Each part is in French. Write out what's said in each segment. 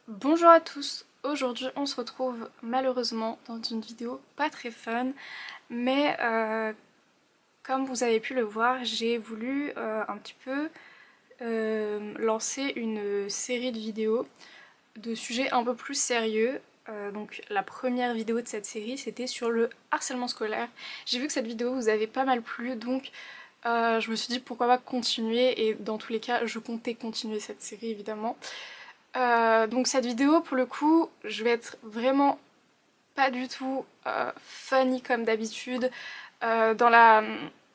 Bonjour à tous, aujourd'hui on se retrouve malheureusement dans une vidéo pas très fun, mais comme vous avez pu le voir, j'ai voulu un petit peu lancer une série de vidéos de sujets un peu plus sérieux. Donc la première vidéo de cette série c'était sur le harcèlement scolaire. J'ai vu que cette vidéo vous avait pas mal plu, donc je me suis dit pourquoi pas continuer, et dans tous les cas je comptais continuer cette série évidemment. Donc cette vidéo pour le coup je vais être vraiment pas du tout funny comme d'habitude. Dans la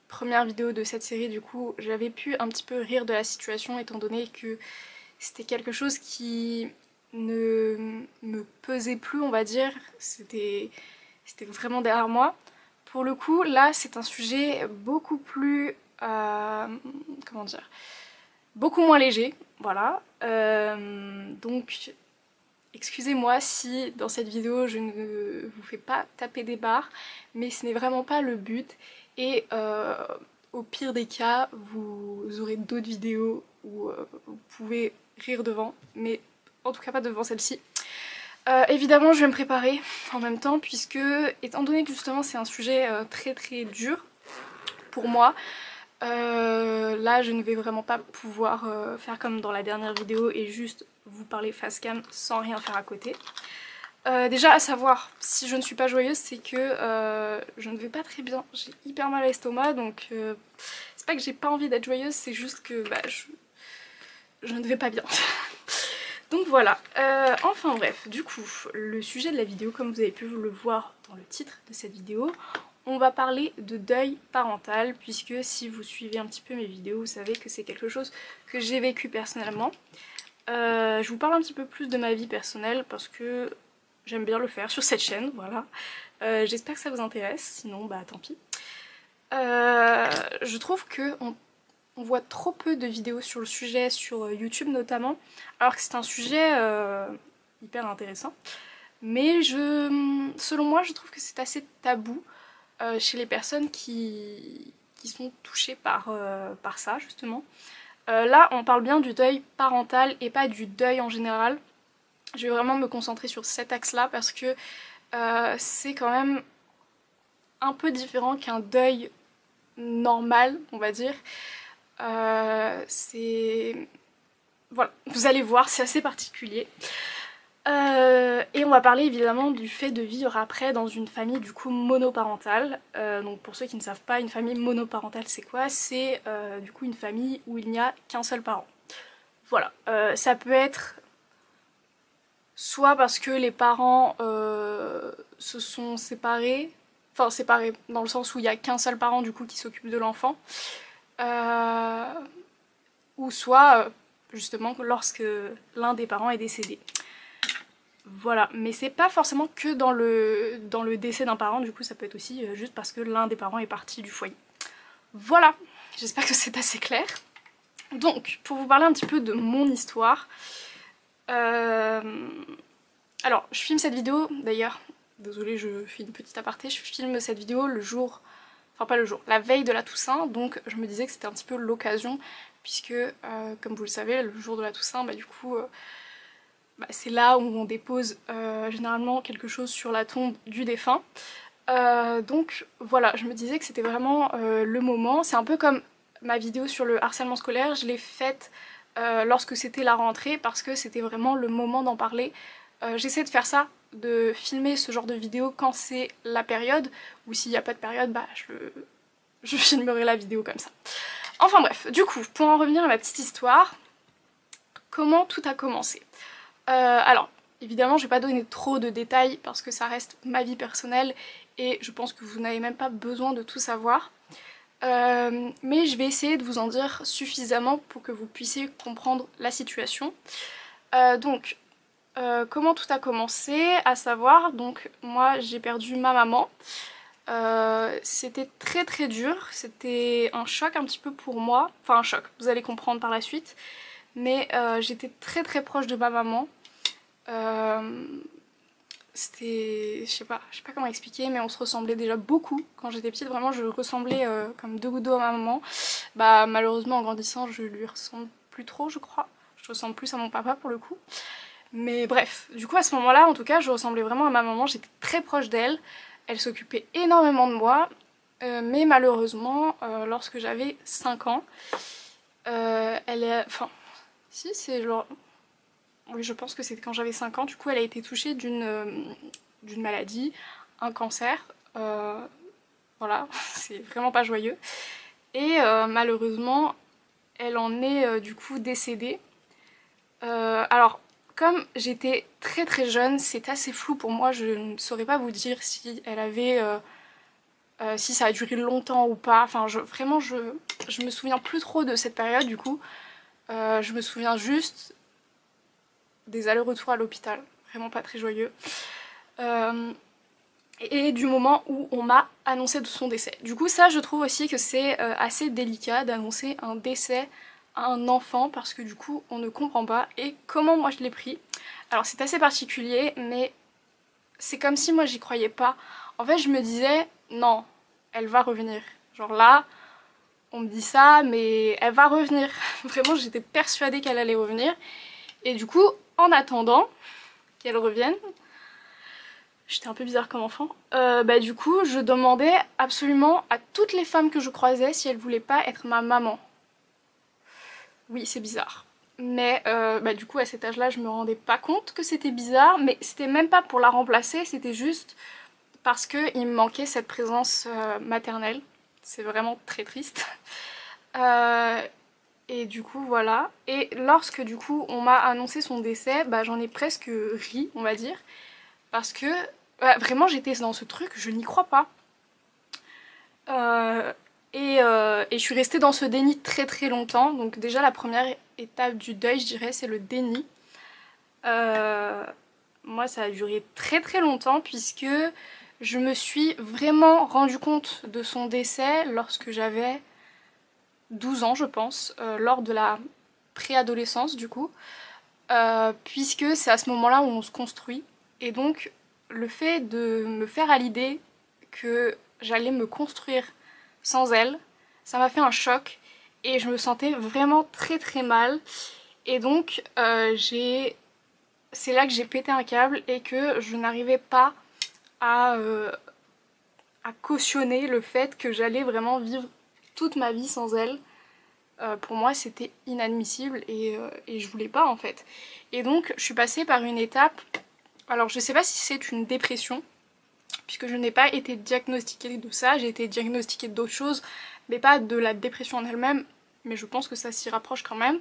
première vidéo de cette série du coup j'avais pu un petit peu rire de la situation étant donné que c'était quelque chose qui ne me pesait plus, on va dire, c'était vraiment derrière moi. Pour le coup là c'est un sujet beaucoup plus comment dire, beaucoup moins léger, voilà. Donc excusez-moi si dans cette vidéo je ne vous fais pas taper des barres, mais ce n'est vraiment pas le but. Et au pire des cas, vous aurez d'autres vidéos où vous pouvez rire devant, mais en tout cas pas devant celle-ci. Évidemment je vais me préparer en même temps puisque, étant donné que justement c'est un sujet très très dur pour moi, là je ne vais vraiment pas pouvoir faire comme dans la dernière vidéo et juste vous parler face cam sans rien faire à côté. Déjà à savoir, si je ne suis pas joyeuse, c'est que je ne vais pas très bien, j'ai hyper mal à l'estomac, donc c'est pas que j'ai pas envie d'être joyeuse, c'est juste que bah, je ne vais pas bien. Donc voilà, enfin bref, du coup, le sujet de la vidéo, comme vous avez pu le voir dans le titre de cette vidéo, on va parler de deuil parental, puisque si vous suivez un petit peu mes vidéos, vous savez que c'est quelque chose que j'ai vécu personnellement. Je vous parle un petit peu plus de ma vie personnelle parce que j'aime bien le faire sur cette chaîne, voilà. J'espère que ça vous intéresse, sinon bah tant pis. Je trouve que on voit trop peu de vidéos sur le sujet, sur YouTube notamment, alors que c'est un sujet hyper intéressant. Mais selon moi, je trouve que c'est assez tabou chez les personnes qui sont touchées par ça, justement. Là, on parle bien du deuil parental et pas du deuil en général. Je vais vraiment me concentrer sur cet axe-là parce que c'est quand même un peu différent qu'un deuil normal, on va dire. C'est... Voilà, vous allez voir, c'est assez particulier. Et on va parler évidemment du fait de vivre après dans une famille du coup monoparentale. Donc pour ceux qui ne savent pas, une famille monoparentale c'est quoi? C'est du coup une famille où il n'y a qu'un seul parent. Voilà, ça peut être soit parce que les parents se sont séparés, enfin séparés dans le sens où il n'y a qu'un seul parent du coup qui s'occupe de l'enfant, ou soit justement lorsque l'un des parents est décédé. Voilà, mais c'est pas forcément que dans le décès d'un parent, du coup ça peut être aussi juste parce que l'un des parents est parti du foyer. Voilà, j'espère que c'est assez clair. Donc, pour vous parler un petit peu de mon histoire, alors je filme cette vidéo, d'ailleurs, désolée je fais une petite aparté, je filme cette vidéo le jour, enfin pas le jour, la veille de la Toussaint, donc je me disais que c'était un petit peu l'occasion, puisque comme vous le savez, le jour de la Toussaint, bah du coup... c'est là où on dépose généralement quelque chose sur la tombe du défunt. Donc voilà, je me disais que c'était vraiment le moment. C'est un peu comme ma vidéo sur le harcèlement scolaire, je l'ai faite lorsque c'était la rentrée parce que c'était vraiment le moment d'en parler. J'essaie de faire ça, de filmer ce genre de vidéo quand c'est la période, ou s'il n'y a pas de période, bah je filmerai la vidéo comme ça. Enfin bref, du coup, pour en revenir à ma petite histoire, comment tout a commencé? Alors, évidemment, je vais pas donner trop de détails parce que ça reste ma vie personnelle et je pense que vous n'avez même pas besoin de tout savoir. Mais je vais essayer de vous en dire suffisamment pour que vous puissiez comprendre la situation. Donc, comment tout a commencé? À savoir, donc moi j'ai perdu ma maman. C'était très très dur, c'était un choc un petit peu pour moi, enfin un choc, vous allez comprendre par la suite, mais j'étais très très proche de ma maman. C'était... je sais pas comment expliquer, mais on se ressemblait déjà beaucoup quand j'étais petite, vraiment je ressemblais comme deux gouttes d'eau à ma maman. Bah malheureusement en grandissant je lui ressemble plus trop je crois, je ressemble plus à mon papa pour le coup. Mais bref, du coup à ce moment-là, en tout cas, je ressemblais vraiment à ma maman, j'étais très proche d'elle, elle s'occupait énormément de moi, mais malheureusement, lorsque j'avais 5 ans, elle est... Enfin, si, c'est genre... Oui, je pense que c'était quand j'avais 5 ans, du coup elle a été touchée d'une maladie, un cancer, voilà, c'est vraiment pas joyeux. Et malheureusement, elle en est du coup décédée. Alors, comme j'étais très très jeune, c'est assez flou pour moi, je ne saurais pas vous dire si elle avait... si ça a duré longtemps ou pas. Enfin, vraiment, je me souviens plus trop de cette période du coup. Je me souviens juste des allers-retours à l'hôpital, vraiment pas très joyeux. Et du moment où on m'a annoncé de son décès. Du coup, ça, je trouve aussi que c'est assez délicat d'annoncer un décès à un enfant parce que du coup, on ne comprend pas. Et comment moi je l'ai pris? Alors, c'est assez particulier, mais c'est comme si moi j'y croyais pas. En fait, je me disais, non, elle va revenir. Genre là, on me dit ça, mais elle va revenir. Vraiment, j'étais persuadée qu'elle allait revenir. Et du coup, en attendant qu'elle revienne, j'étais un peu bizarre comme enfant, du coup, je demandais absolument à toutes les femmes que je croisais si elles voulaient pas être ma maman. Oui, c'est bizarre. Mais du coup, à cet âge-là, je me rendais pas compte que c'était bizarre, mais c'était même pas pour la remplacer, c'était juste parce qu'il me manquait cette présence maternelle. C'est vraiment très triste. Et du coup, voilà. Et lorsque du coup, on m'a annoncé son décès, j'en ai presque ri, on va dire. Parce que vraiment, j'étais dans ce truc, je n'y crois pas. Et je suis restée dans ce déni très très longtemps. Donc déjà, la première étape du deuil, je dirais, c'est le déni. Moi, ça a duré très très longtemps puisque je me suis vraiment rendu compte de son décès lorsque j'avais 12 ans, je pense, lors de la préadolescence du coup, puisque c'est à ce moment-là où on se construit. Et donc, le fait de me faire à l'idée que j'allais me construire sans elle, ça m'a fait un choc et je me sentais vraiment très très mal. Et donc, c'est là que j'ai pété un câble et que je n'arrivais pas à, à cautionner le fait que j'allais vraiment vivre toute ma vie sans elle. Pour moi, c'était inadmissible et je voulais pas en fait. Et donc, je suis passée par une étape. Alors, je sais pas si c'est une dépression, puisque je n'ai pas été diagnostiquée de ça, j'ai été diagnostiquée d'autres choses, mais pas de la dépression en elle-même, mais je pense que ça s'y rapproche quand même.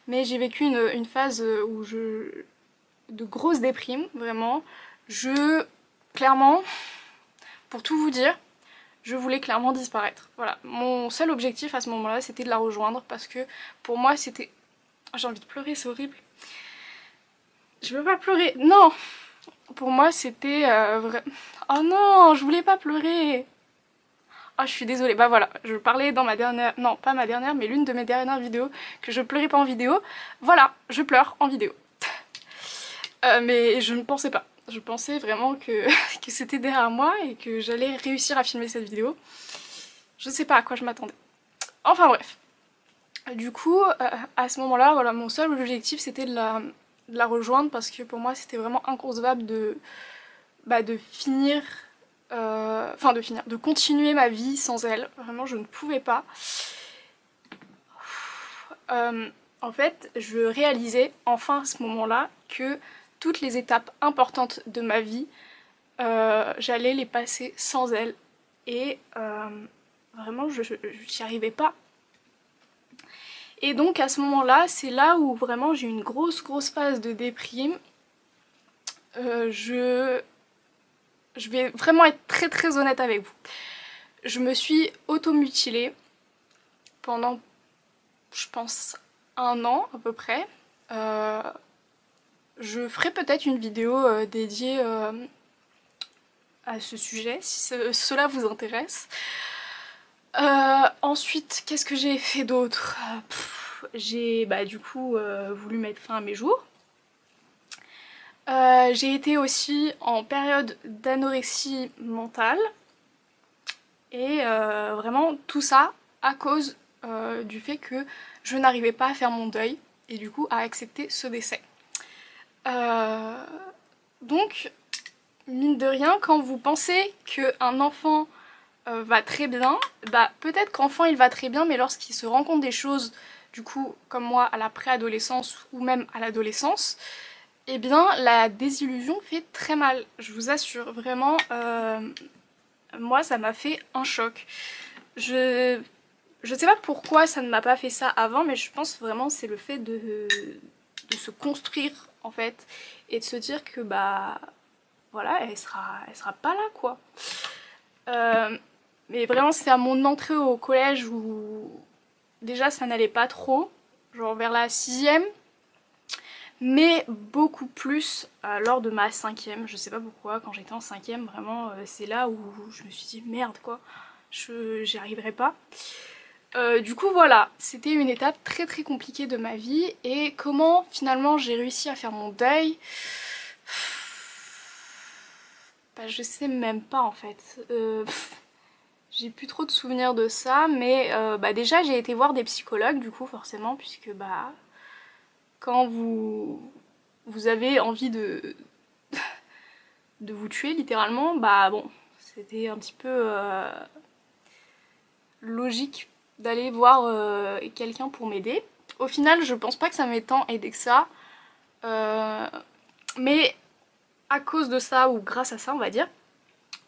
Mais j'ai vécu une phase où de grosse déprime, vraiment. Clairement, pour tout vous dire, je voulais clairement disparaître. Voilà, mon seul objectif à ce moment-là, c'était de la rejoindre, parce que pour moi, c'était... J'ai envie de pleurer, c'est horrible. Je veux pas pleurer, non! Pour moi, c'était vrai... Oh non, je voulais pas pleurer! Oh, je suis désolée, voilà, je parlais dans ma dernière... Non, pas ma dernière, mais l'une de mes dernières vidéos, que je pleurais pas en vidéo. Voilà, je pleure en vidéo. Mais je ne pensais pas. Je pensais vraiment que, que c'était derrière moi et que j'allais réussir à filmer cette vidéo. Je sais pas à quoi je m'attendais. Enfin bref. Du coup, à ce moment-là, voilà, mon seul objectif c'était de la rejoindre parce que pour moi c'était vraiment inconcevable de finir... de continuer ma vie sans elle. Vraiment, je ne pouvais pas. En fait, je réalisais enfin à ce moment-là que toutes les étapes importantes de ma vie, j'allais les passer sans elle. Et vraiment, je n'y arrivais pas. Et donc à ce moment-là, c'est là où vraiment j'ai eu une grosse phase de déprime. Je vais vraiment être très très honnête avec vous. Je me suis automutilée pendant, je pense, 1 an à peu près. Je ferai peut-être une vidéo dédiée à ce sujet, si cela vous intéresse. Ensuite, qu'est-ce que j'ai fait d'autre? J'ai du coup voulu mettre fin à mes jours. J'ai été aussi en période d'anorexie mentale. Et vraiment tout ça à cause du fait que je n'arrivais pas à faire mon deuil et du coup à accepter ce décès. Donc, mine de rien, quand vous pensez qu'un enfant va très bien, bah peut-être qu'enfant il va très bien, mais lorsqu'il se rend compte des choses, du coup, comme moi, à la préadolescence ou même à l'adolescence, eh bien la désillusion fait très mal, je vous assure, vraiment, moi ça m'a fait un choc. Je sais pas pourquoi ça ne m'a pas fait ça avant, mais je pense vraiment c'est le fait de se construire en fait, et de se dire que bah voilà, elle sera pas là quoi. Mais vraiment c'est à mon entrée au collège où déjà ça n'allait pas trop, genre vers la sixième, mais beaucoup plus lors de ma cinquième. Je sais pas pourquoi, quand j'étais en cinquième, vraiment c'est là où je me suis dit merde quoi, j'y arriverai pas. Du coup voilà, c'était une étape très très compliquée de ma vie, et comment finalement j'ai réussi à faire mon deuil, bah, je sais même pas en fait. J'ai plus trop de souvenirs de ça, mais bah, déjà j'ai été voir des psychologues du coup forcément, puisque bah quand vous avez envie de vous tuer littéralement, bah bon, c'était un petit peu logique d'aller voir quelqu'un pour m'aider. Au final, je pense pas que ça m'ait tant aidé que ça, mais à cause de ça, ou grâce à ça on va dire,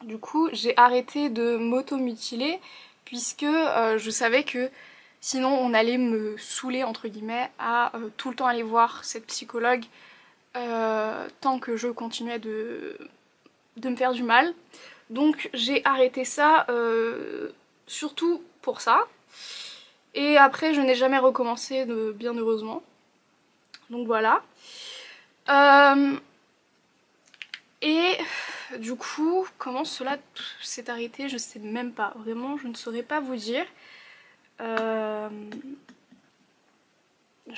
du coup j'ai arrêté de m'auto-mutiler, puisque je savais que sinon on allait me saouler entre guillemets à tout le temps aller voir cette psychologue tant que je continuais de me faire du mal. Donc j'ai arrêté ça surtout pour ça. Et après je n'ai jamais recommencé, bien heureusement. Donc voilà. Et du coup, comment cela s'est arrêté, je sais même pas. Vraiment, je ne saurais pas vous dire. Je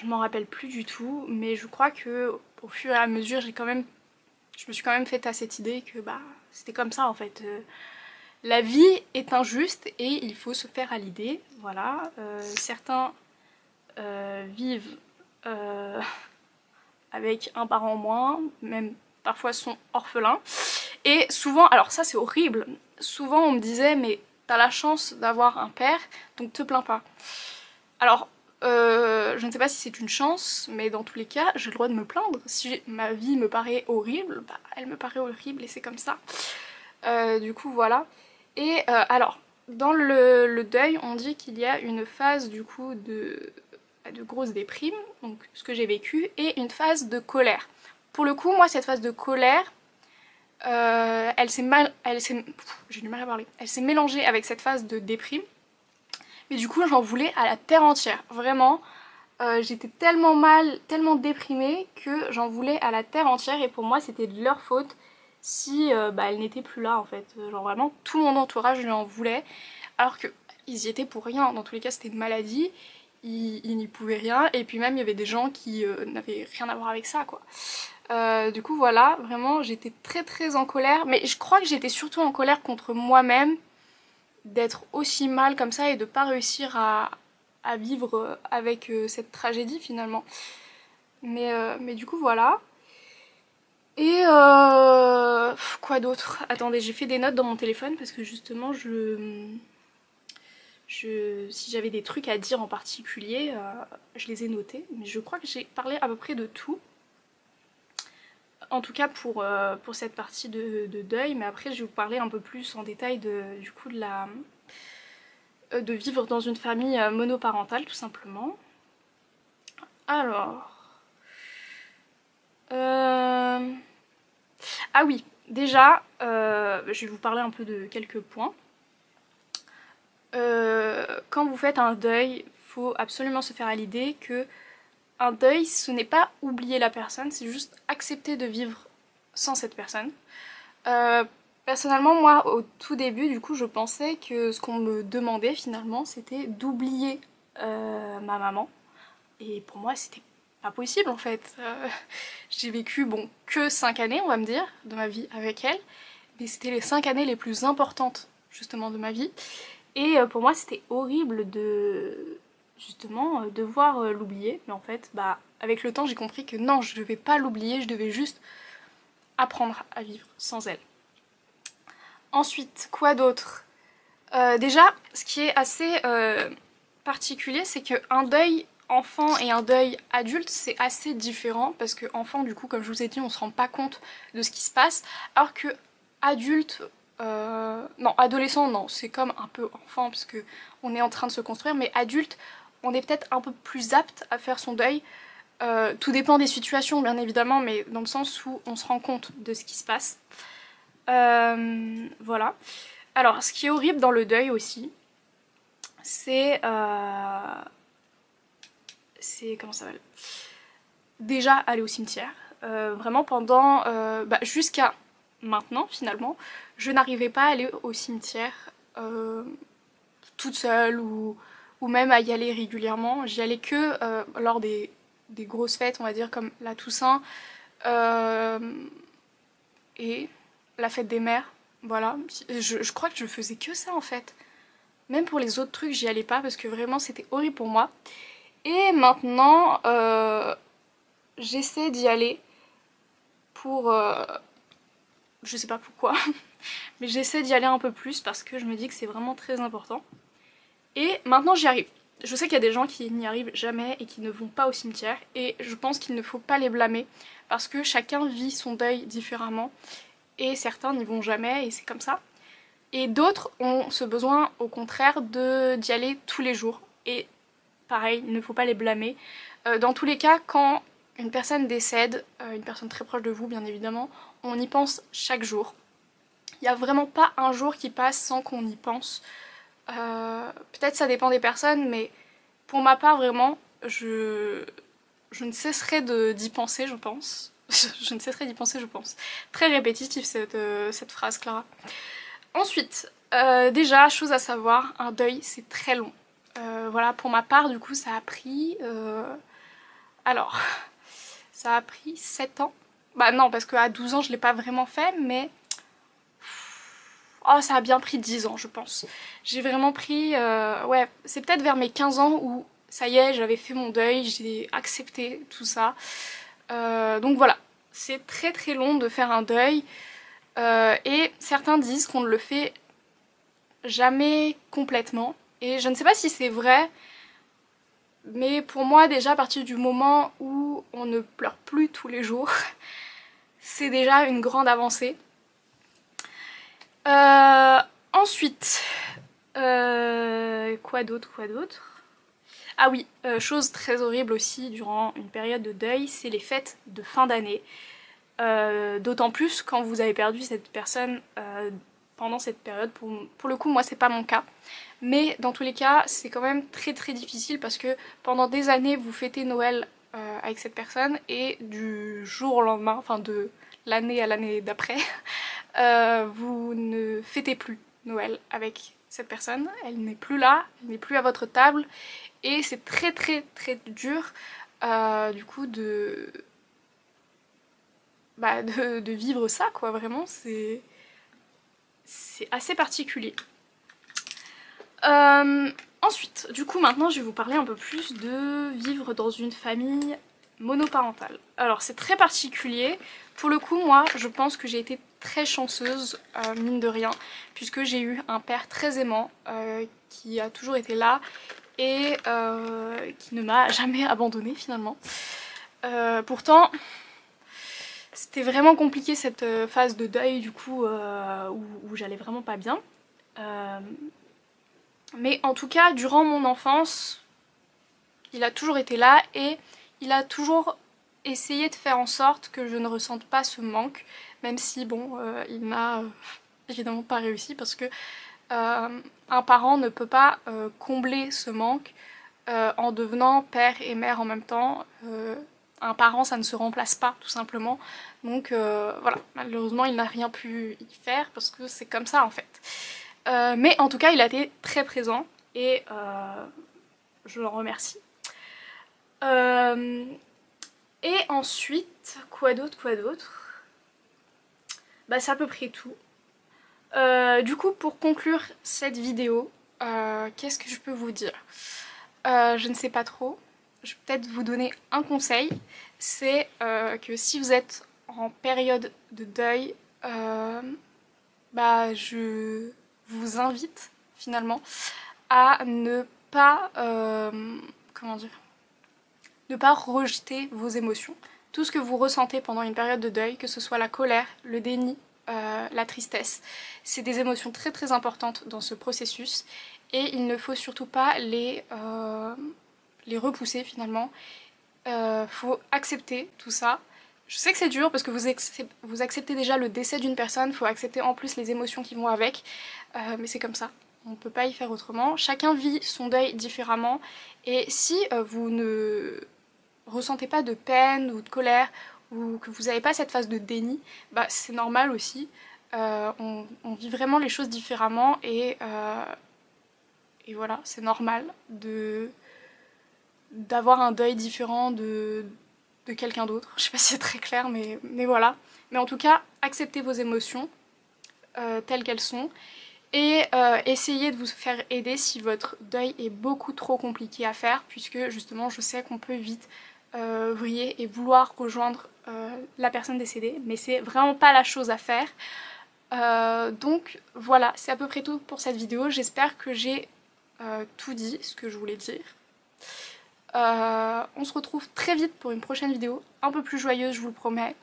m'en rappelle plus du tout, mais je crois que au fur et à mesure, je me suis quand même faite à cette idée que bah c'était comme ça en fait. La vie est injuste et il faut se faire à l'idée. Voilà. Certains vivent avec un parent en moins, même parfois sont orphelins. Et souvent, alors ça c'est horrible, souvent on me disait mais t'as la chance d'avoir un père, donc te plains pas. Alors, je ne sais pas si c'est une chance, mais dans tous les cas, j'ai le droit de me plaindre. Si ma vie me paraît horrible, bah elle me paraît horrible et c'est comme ça. Du coup voilà. Et alors, dans le deuil, on dit qu'il y a une phase du coup de grosse déprime, donc ce que j'ai vécu, et une phase de colère. Pour le coup, moi, cette phase de colère, j'ai du mal à parler. Elle s'est mélangée avec cette phase de déprime, mais du coup, j'en voulais à la terre entière. Vraiment, j'étais tellement mal, tellement déprimée que j'en voulais à la terre entière, et pour moi, c'était de leur faute si bah, elle n'était plus là en fait. Genre vraiment, tout mon entourage lui en voulait, alors que ils y étaient pour rien. Dans tous les cas, c'était une maladie. Ils n'y pouvaient rien, et puis même il y avait des gens qui n'avaient rien à voir avec ça quoi. Du coup voilà, vraiment j'étais très très en colère, mais je crois que j'étais surtout en colère contre moi-même d'être aussi mal comme ça et de pas réussir à vivre avec cette tragédie finalement. Mais du coup voilà. Et quoi d'autre? Attendez, j'ai fait des notes dans mon téléphone parce que justement si j'avais des trucs à dire en particulier, je les ai notés, mais je crois que j'ai parlé à peu près de tout. En tout cas pour cette partie de deuil, mais après je vais vous parler un peu plus en détail du coup de vivre dans une famille monoparentale tout simplement. Alors... Ah oui, déjà, je vais vous parler un peu de quelques points. Quand vous faites un deuil, faut absolument se faire à l'idée que un deuil, ce n'est pas oublier la personne, c'est juste accepter de vivre sans cette personne. Personnellement, moi, au tout début, du coup, je pensais que ce qu'on me demandait finalement, c'était d'oublier ma maman. Et pour moi, c'était pas possible en fait. J'ai vécu, bon, que 5 années, on va me dire, de ma vie avec elle. Mais c'était les 5 années les plus importantes, justement, de ma vie. Et pour moi, c'était horrible de, justement, devoir l'oublier. Mais en fait, bah, avec le temps j'ai compris que non, je devais pas l'oublier, je devais juste apprendre à vivre sans elle. Ensuite, quoi d'autre? Déjà, ce qui est assez particulier, c'est qu'un deuil enfant et un deuil adulte, c'est assez différent, parce que enfant, du coup, comme je vous ai dit, on se rend pas compte de ce qui se passe, alors que adulte, non, adolescent, non, c'est comme un peu enfant, parce que on est en train de se construire, mais adulte, on est peut-être un peu plus apte à faire son deuil. Tout dépend des situations, bien évidemment, mais dans le sens où on se rend compte de ce qui se passe. Voilà. Alors, ce qui est horrible dans le deuil aussi, c'est... comment ça va? Déjà aller au cimetière. Vraiment pendant... jusqu'à maintenant, finalement, je n'arrivais pas à aller au cimetière toute seule ou même à y aller régulièrement. J'y allais que lors des grosses fêtes, on va dire, comme la Toussaint et la fête des mères. Voilà. Je crois que je faisais que ça en fait. Même pour les autres trucs, j'y allais pas parce que vraiment c'était horrible pour moi. Et maintenant, j'essaie d'y aller pour... je sais pas pourquoi, mais j'essaie d'y aller un peu plus parce que je me dis que c'est vraiment très important. Et maintenant j'y arrive. Je sais qu'il y a des gens qui n'y arrivent jamais et qui ne vont pas au cimetière, et je pense qu'il ne faut pas les blâmer parce que chacun vit son deuil différemment et certains n'y vont jamais et c'est comme ça. Et d'autres ont ce besoin au contraire d'y aller tous les jours, et pareil, il ne faut pas les blâmer. Dans tous les cas, quand une personne décède, une personne très proche de vous bien évidemment, on y pense chaque jour. Il n'y a vraiment pas un jour qui passe sans qu'on y pense. Peut-être ça dépend des personnes, mais pour ma part vraiment, je ne cesserai d'y penser, je pense. Je ne cesserai d'y penser, je pense. Très répétitif cette phrase, Clara. Ensuite, déjà, chose à savoir, un deuil c'est très long. Voilà, pour ma part, du coup, ça a pris... Alors, ça a pris 7 ans. Bah non, parce qu'à 12 ans, je l'ai pas vraiment fait, mais... Oh, ça a bien pris 10 ans, je pense. J'ai vraiment pris... Ouais, c'est peut-être vers mes 15 ans où, ça y est, j'avais fait mon deuil, j'ai accepté tout ça. Donc voilà, c'est très très long de faire un deuil. Et certains disent qu'on ne le fait jamais complètement. Et je ne sais pas si c'est vrai, mais pour moi déjà à partir du moment où on ne pleure plus tous les jours, c'est déjà une grande avancée. Ensuite, quoi d'autre, Ah oui, chose très horrible aussi durant une période de deuil, c'est les fêtes de fin d'année. D'autant plus quand vous avez perdu cette personne pendant cette période. Pour le coup, moi c'est pas mon cas. Mais dans tous les cas, c'est quand même très très difficile parce que pendant des années, vous fêtez Noël avec cette personne et du jour au lendemain, enfin de l'année à l'année d'après, vous ne fêtez plus Noël avec cette personne. Elle n'est plus là, elle n'est plus à votre table et c'est très très très dur du coup de vivre ça quoi, vraiment c'est assez particulier. Ensuite, du coup maintenant je vais vous parler un peu plus de vivre dans une famille monoparentale. Alors c'est très particulier, pour le coup moi je pense que j'ai été très chanceuse mine de rien, puisque j'ai eu un père très aimant qui a toujours été là et qui ne m'a jamais abandonnée finalement. Pourtant c'était vraiment compliqué cette phase de deuil du coup où j'allais vraiment pas bien. Mais en tout cas, durant mon enfance, il a toujours été là et il a toujours essayé de faire en sorte que je ne ressente pas ce manque, même si bon, il n'a évidemment pas réussi parce que un parent ne peut pas combler ce manque en devenant père et mère en même temps. Un parent, ça ne se remplace pas, tout simplement. Donc voilà, malheureusement, il n'a rien pu y faire parce que c'est comme ça en fait. Mais en tout cas, il a été très présent et je l'en remercie. Et ensuite, quoi d'autre? Bah c'est à peu près tout. Du coup, pour conclure cette vidéo, qu'est-ce que je peux vous dire? Je ne sais pas trop. je vais peut-être vous donner un conseil, c'est que si vous êtes en période de deuil, je vous invite finalement à ne pas, comment dire, ne pas rejeter vos émotions. Tout ce que vous ressentez pendant une période de deuil, que ce soit la colère, le déni, la tristesse, c'est des émotions très très importantes dans ce processus et il ne faut surtout pas les repousser finalement. Faut accepter tout ça. Je sais que c'est dur parce que vous acceptez déjà le décès d'une personne, faut accepter en plus les émotions qui vont avec, mais c'est comme ça. On ne peut pas y faire autrement. Chacun vit son deuil différemment et si vous ne ressentez pas de peine ou de colère ou que vous n'avez pas cette phase de déni, bah c'est normal aussi. On vit vraiment les choses différemment et voilà, c'est normal d'avoir un deuil différent de quelqu'un d'autre. Je sais pas si c'est très clair, mais voilà. Mais en tout cas, acceptez vos émotions telles qu'elles sont et essayez de vous faire aider si votre deuil est beaucoup trop compliqué à faire, puisque justement je sais qu'on peut vite vriller et vouloir rejoindre la personne décédée, mais c'est vraiment pas la chose à faire. Donc voilà, c'est à peu près tout pour cette vidéo. J'espère que j'ai tout dit, ce que je voulais dire. On se retrouve très vite pour une prochaine vidéo, un peu plus joyeuse, je vous le promets.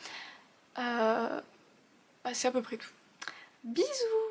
C'est à peu près tout. Bisous!